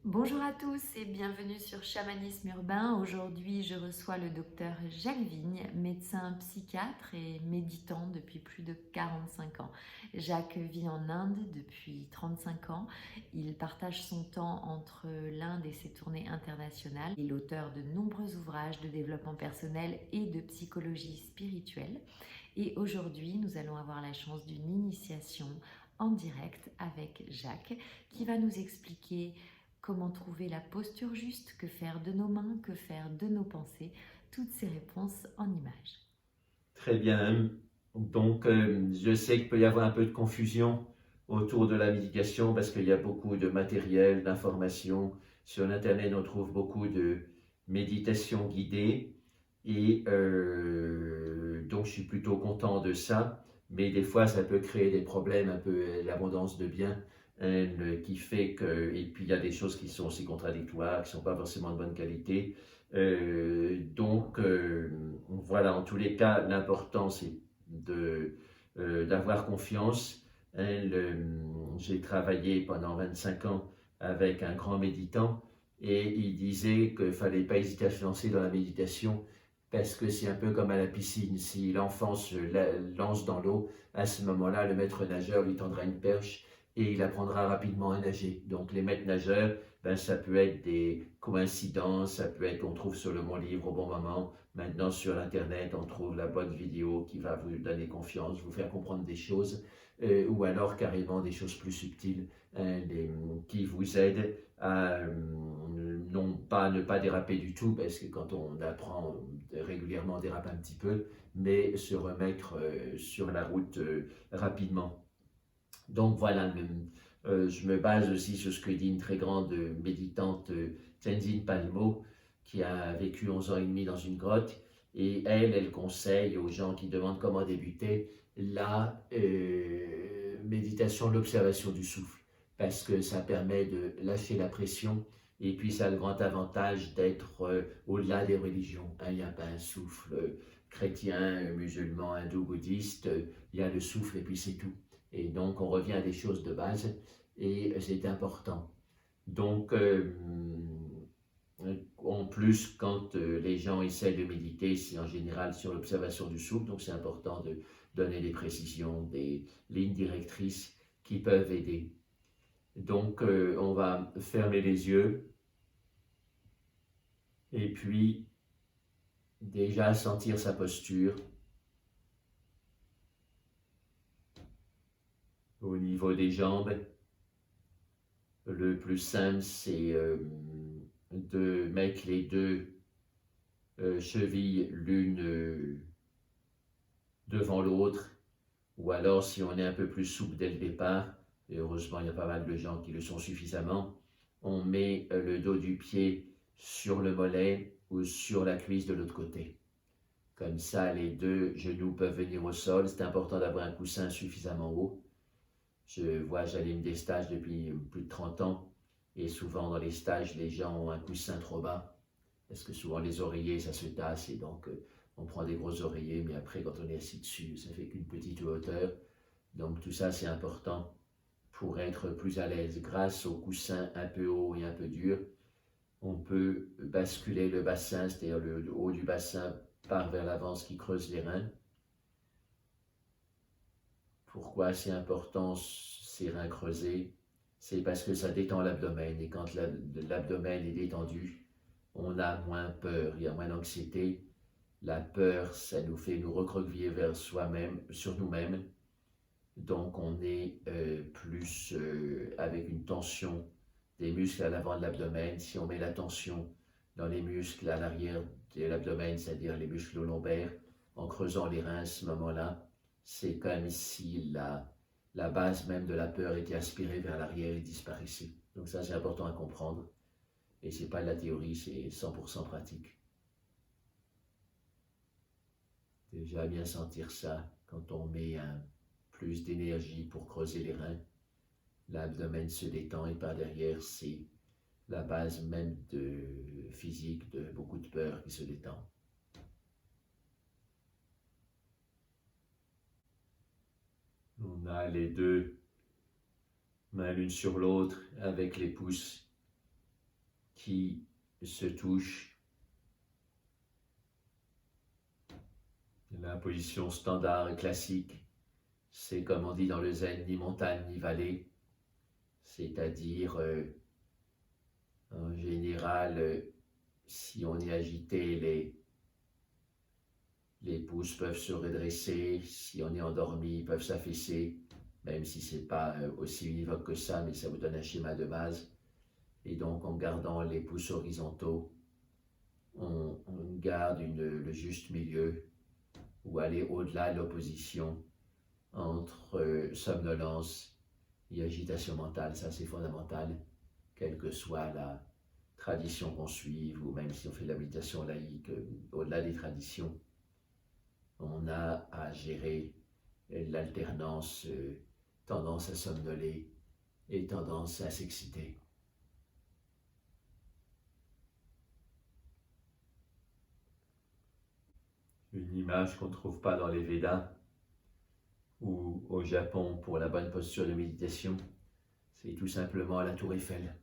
Bonjour à tous et bienvenue sur Chamanisme Urbain. Aujourd'hui, je reçois le docteur Jacques Vigne, médecin psychiatre et méditant depuis plus de 45 ans. Jacques vit en Inde depuis 35 ans. Il partage son temps entre l'Inde et ses tournées internationales. Il est l'auteur de nombreux ouvrages de développement personnel et de psychologie spirituelle. Et aujourd'hui, nous allons avoir la chance d'une initiation en direct avec Jacques qui va nous expliquer comment trouver la posture juste, que faire de nos mains, que faire de nos pensées, toutes ces réponses en images. Très bien. Donc, je sais qu'il peut y avoir un peu de confusion autour de la méditation parce qu'il y a beaucoup de matériel, d'informations. Sur Internet, on trouve beaucoup de méditation guidée et donc je suis plutôt content de ça. Mais des fois, ça peut créer des problèmes, un peu l'abondance de biens qui fait que... Et puis, il y a des choses qui sont aussi contradictoires, qui ne sont pas forcément de bonne qualité. Voilà, en tous les cas, l'important c'est d'avoir confiance. J'ai travaillé pendant 25 ans avec un grand méditant et il disait qu'il ne fallait pas hésiter à se lancer dans la méditation parce que c'est un peu comme à la piscine. Si l'enfant se lance dans l'eau, à ce moment-là, le maître nageur lui tendra une perche et il apprendra rapidement à nager. Donc les maîtres nageurs, ben, ça peut être des coïncidences, ça peut être qu'on trouve sur le bon livre au bon moment. Maintenant sur Internet, on trouve la bonne vidéo qui va vous donner confiance, vous faire comprendre des choses, ou alors carrément des choses plus subtiles, qui vous aident à non pas ne pas déraper du tout, parce que quand on apprend régulièrement, on dérape un petit peu, mais se remettre sur la route rapidement. Donc voilà, je me base aussi sur ce que dit une très grande méditante, Tenzin Palmo, qui a vécu 11 ans et demi dans une grotte. Et elle conseille aux gens qui demandent comment débuter la méditation, l'observation du souffle, parce que ça permet de lâcher la pression. Et puis ça a le grand avantage d'être au-delà des religions. Hein. Il n'y a pas un souffle chrétien, musulman, hindou, bouddhiste. Il y a le souffle et puis c'est tout. Et donc, on revient à des choses de base et c'est important. Donc, en plus, quand les gens essaient de méditer, c'est en général sur l'observation du souffle. Donc, c'est important de donner des précisions, des lignes directrices qui peuvent aider. Donc, on va fermer les yeux et puis déjà sentir sa posture. Au niveau des jambes, le plus simple, c'est de mettre les deux chevilles l'une devant l'autre, ou alors si on est un peu plus souple dès le départ, et heureusement il y a pas mal de gens qui le sont suffisamment, on met le dos du pied sur le mollet ou sur la cuisse de l'autre côté. Comme ça, les deux genoux peuvent venir au sol. C'est important d'avoir un coussin suffisamment haut. J'anime des stages depuis plus de 30 ans, et souvent dans les stages, les gens ont un coussin trop bas, parce que souvent les oreillers, ça se tasse, et donc on prend des gros oreillers, mais après, quand on est assis dessus, ça fait qu'une petite hauteur. Donc tout ça, c'est important pour être plus à l'aise. Grâce au coussin un peu haut et un peu dur, on peut basculer le bassin, c'est-à-dire le haut du bassin part vers l'avant, ce qui creuse les reins. Pourquoi c'est important ces reins creusés? C'est parce que ça détend l'abdomen, et quand l'abdomen est détendu, on a moins peur, il y a moins d'anxiété. La peur, ça nous fait nous recroqueviller vers soi-même, sur nous-mêmes. Donc on est plus avec une tension des muscles à l'avant de l'abdomen. Si on met la tension dans les muscles à l'arrière de l'abdomen, c'est-à-dire les muscles lombaires, en creusant les reins à ce moment-là, c'est comme si la base même de la peur était aspirée vers l'arrière et disparaissait. Donc ça, c'est important à comprendre. Et c'est pas de la théorie, c'est 100% pratique. Déjà bien sentir ça quand on met plus d'énergie pour creuser les reins. L'abdomen se détend et par derrière, c'est la base même physique de beaucoup de peur qui se détend. On a les deux mains l'une sur l'autre avec les pouces qui se touchent. La position standard et classique, c'est comme on dit dans le zen, ni montagne ni vallée, c'est-à-dire en général, si on est agité, les pouces peuvent se redresser, si on est endormi, ils peuvent s'affaisser, même si ce n'est pas aussi univoque que ça, mais ça vous donne un schéma de base. Et donc, en gardant les pouces horizontaux, on garde le juste milieu, ou aller au-delà de l'opposition entre somnolence et agitation mentale. Ça, c'est fondamental, quelle que soit la tradition qu'on suive, ou même si on fait de la méditation laïque, au-delà des traditions, on a à gérer l'alternance, tendance à somnoler et tendance à s'exciter. Une image qu'on ne trouve pas dans les Védas ou au Japon pour la bonne posture de méditation, c'est tout simplement la tour Eiffel.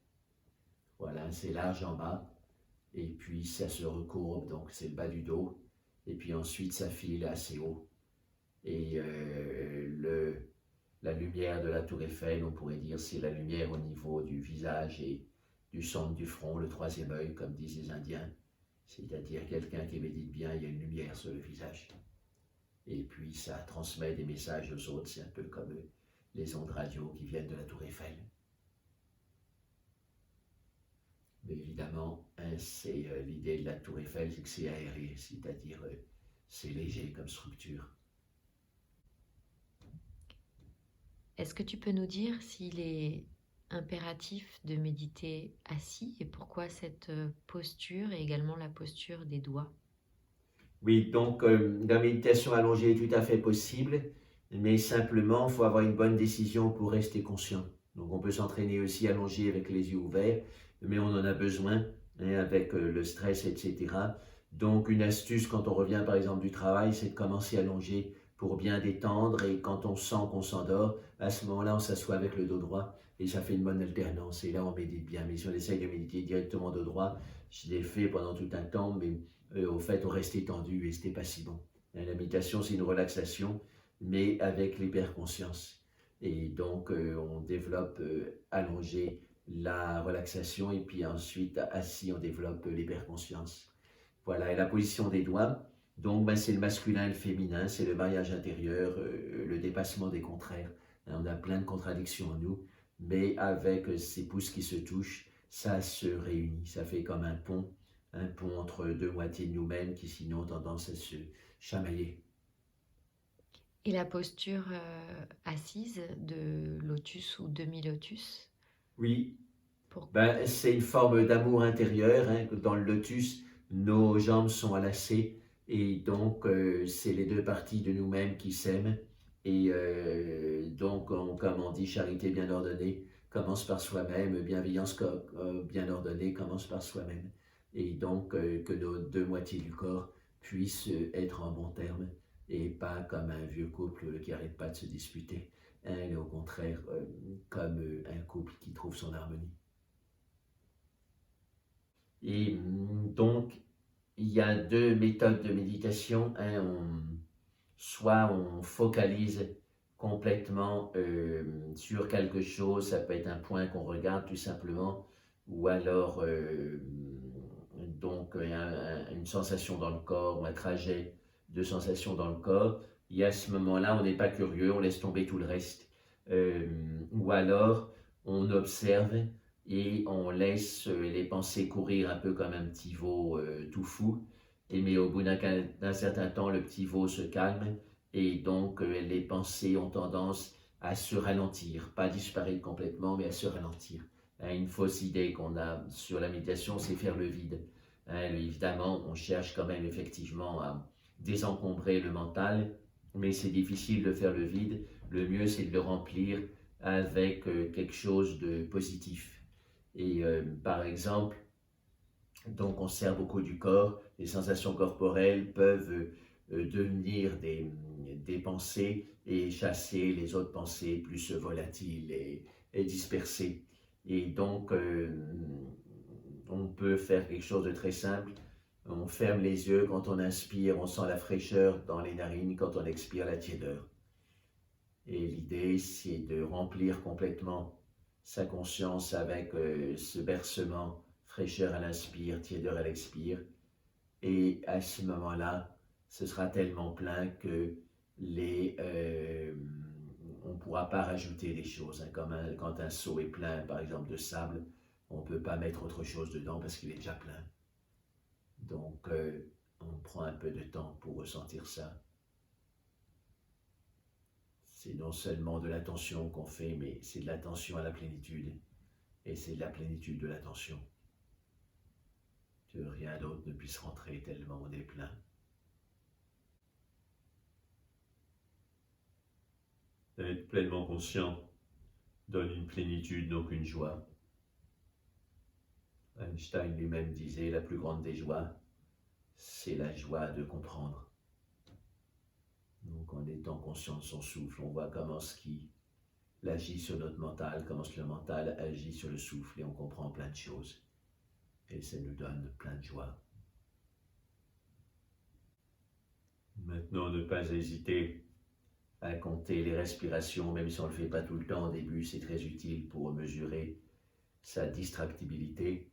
Voilà, c'est large en bas, et puis ça se recourbe, donc c'est le bas du dos, et puis ensuite ça file assez haut. Et la lumière de la tour Eiffel, on pourrait dire, c'est la lumière au niveau du visage et du centre du front, le troisième œil, comme disent les Indiens. C'est-à-dire quelqu'un qui médite bien, il y a une lumière sur le visage. Et puis ça transmet des messages aux autres, c'est un peu comme les ondes radio qui viennent de la tour Eiffel. Mais évidemment, c'est l'idée de la tour Eiffel, c'est que c'est aéré, c'est-à-dire c'est léger comme structure. Est-ce que tu peux nous dire s'il est impératif de méditer assis et pourquoi cette posture et également la posture des doigts? Oui, donc la méditation allongée est tout à fait possible, mais simplement, il faut avoir une bonne décision pour rester conscient. Donc on peut s'entraîner aussi allongé avec les yeux ouverts, mais on en a besoin avec le stress, etc. Donc une astuce quand on revient par exemple du travail, c'est de commencer allongé pour bien détendre, et quand on sent qu'on s'endort, à ce moment-là on s'assoit avec le dos droit et ça fait une bonne alternance, et là on médite bien. Mais si on essaye de méditer directement dos droit, je l'ai fait pendant tout un temps, mais au fait on restait tendu et c'était pas si bon. La méditation c'est une relaxation, mais avec l'hyperconscience. Et donc on développe allongé la relaxation, et puis ensuite assis on développe l'hyperconscience. Voilà, et la position des doigts, donc c'est le masculin et le féminin, c'est le mariage intérieur, le dépassement des contraires. On a plein de contradictions en nous, mais avec ces pouces qui se touchent, ça se réunit, ça fait comme un pont entre deux moitiés de nous-mêmes qui sinon ont tendance à se chamailler. Et la posture assise de lotus ou demi-lotus? Oui, Pourquoi? c'est une forme d'amour intérieur. Dans le lotus, nos jambes sont enlacées, et donc c'est les deux parties de nous-mêmes qui s'aiment. Et donc, comme on dit, charité bien ordonnée commence par soi-même, bienveillance bien ordonnée commence par soi-même. Et donc, que nos deux moitiés du corps puissent être en bon terme, et pas comme un vieux couple qui n'arrête pas de se disputer, mais au contraire, comme un couple qui trouve son harmonie. Et donc, il y a deux méthodes de méditation. Soit on focalise complètement sur quelque chose, ça peut être un point qu'on regarde tout simplement, ou alors donc une sensation dans le corps, ou un trajet de sensation dans le corps. Et à ce moment-là, on n'est pas curieux, on laisse tomber tout le reste. Ou alors, on observe et on laisse les pensées courir un peu comme un petit veau tout fou. Mais au bout d'un certain temps, le petit veau se calme, et donc les pensées ont tendance à se ralentir, pas disparaître complètement, mais à se ralentir. Une fausse idée qu'on a sur la méditation, c'est faire le vide. Évidemment, on cherche quand même effectivement à désencombrer le mental, mais c'est difficile de faire le vide. Le mieux, c'est de le remplir avec quelque chose de positif. Et par exemple, donc on sert beaucoup du corps, les sensations corporelles peuvent devenir des pensées et chasser les autres pensées plus volatiles et dispersées. Et donc on peut faire quelque chose de très simple. On ferme les yeux, quand on inspire, on sent la fraîcheur dans les narines, quand on expire, la tiédeur. Et l'idée, c'est de remplir complètement sa conscience avec ce bercement, fraîcheur à l'inspire, tiédeur à l'expire. Et à ce moment-là, ce sera tellement plein que on ne pourra pas rajouter des choses. Hein. Comme quand un seau est plein, par exemple, de sable, on ne peut pas mettre autre chose dedans parce qu'il est déjà plein. Donc, on prend un peu de temps pour ressentir ça. C'est non seulement de l'attention qu'on fait, mais c'est de l'attention à la plénitude. Et c'est de la plénitude de l'attention. Que rien d'autre ne puisse rentrer tellement on est plein. Être pleinement conscient donne une plénitude, donc une joie. Einstein lui-même disait, la plus grande des joies, c'est la joie de comprendre. Donc en étant conscient de son souffle, on voit comment ce qui agit sur notre mental, comment le mental agit sur le souffle, et on comprend plein de choses. Et ça nous donne plein de joie. Maintenant, ne pas hésiter à compter les respirations, même si on ne le fait pas tout le temps au début, c'est très utile pour mesurer sa distractibilité.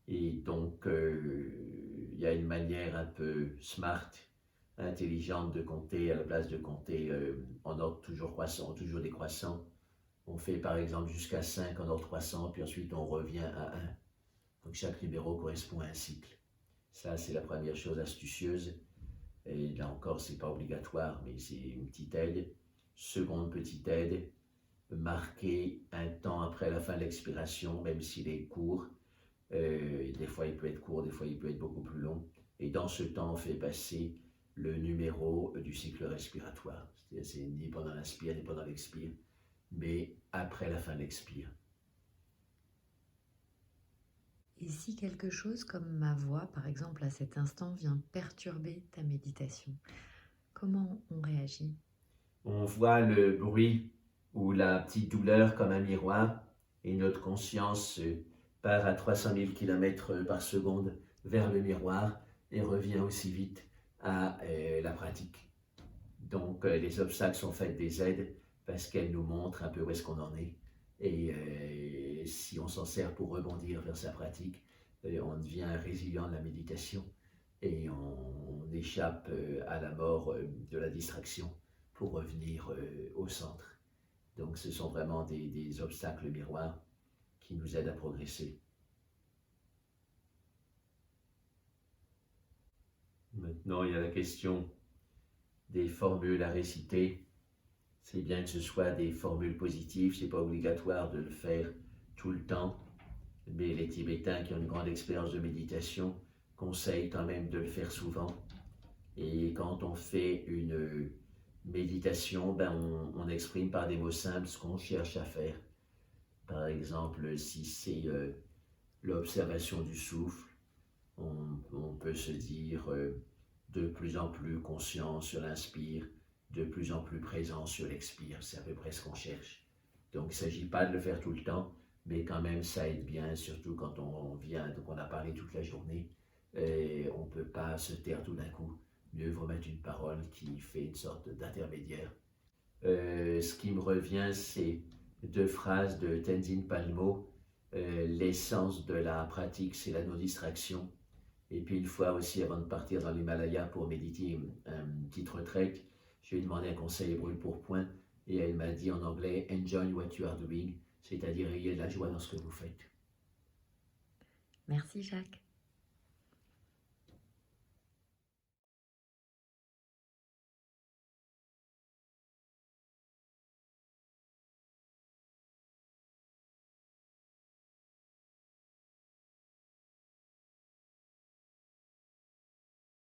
Et donc, il y a une manière un peu smart, intelligente de compter, à la place de compter en ordre toujours croissant, toujours décroissant. On fait par exemple jusqu'à 5 en ordre croissant, puis ensuite on revient à 1. Donc chaque numéro correspond à un cycle. Ça, c'est la première chose astucieuse. Et là encore, c'est pas obligatoire, mais c'est une petite aide. Seconde petite aide, marquer un temps après la fin de l'expiration, même s'il est court. Des fois, il peut être court, des fois, il peut être beaucoup plus long. Et dans ce temps, on fait passer le numéro du cycle respiratoire. C'est-à-dire, c'est ni pendant l'inspire, ni pendant l'expire, mais après la fin de l'expire. Et si quelque chose comme ma voix, par exemple, à cet instant, vient perturber ta méditation, comment on réagit? On voit le bruit ou la petite douleur comme un miroir, et notre conscience part à 300 000 km par seconde vers le miroir et revient aussi vite à la pratique. Donc les obstacles sont faits des aides parce qu'elles nous montrent un peu où est-ce qu'on en est. Et si on s'en sert pour rebondir vers sa pratique, on devient résilient de la méditation et on échappe à la mort de la distraction pour revenir au centre. Donc ce sont vraiment des obstacles miroirs qui nous aident à progresser. Maintenant, il y a la question des formules à réciter. C'est bien que ce soit des formules positives, ce n'est pas obligatoire de le faire tout le temps, mais les Tibétains qui ont une grande expérience de méditation conseillent quand même de le faire souvent. Et quand on fait une méditation, on exprime par des mots simples ce qu'on cherche à faire. Par exemple, si c'est l'observation du souffle, on peut se dire de plus en plus conscient sur l'inspire, de plus en plus présent sur l'expire. C'est à peu près ce qu'on cherche. Donc il ne s'agit pas de le faire tout le temps, mais quand même ça aide bien, surtout quand on vient, donc on a parlé toute la journée, et on ne peut pas se taire tout d'un coup. Mieux vaut mettre une parole qui fait une sorte d'intermédiaire. Ce qui me revient, c'est 2 phrases de Tenzin Palmo. L'essence de la pratique, c'est la non-distraction. Et puis une fois aussi, avant de partir dans l'Himalaya pour méditer une petite retraite, je lui ai demandé un conseil à brûle pour point et elle m'a dit en anglais « Enjoy what you are doing », c'est-à-dire ayez de la joie dans ce que vous faites. Merci Jacques.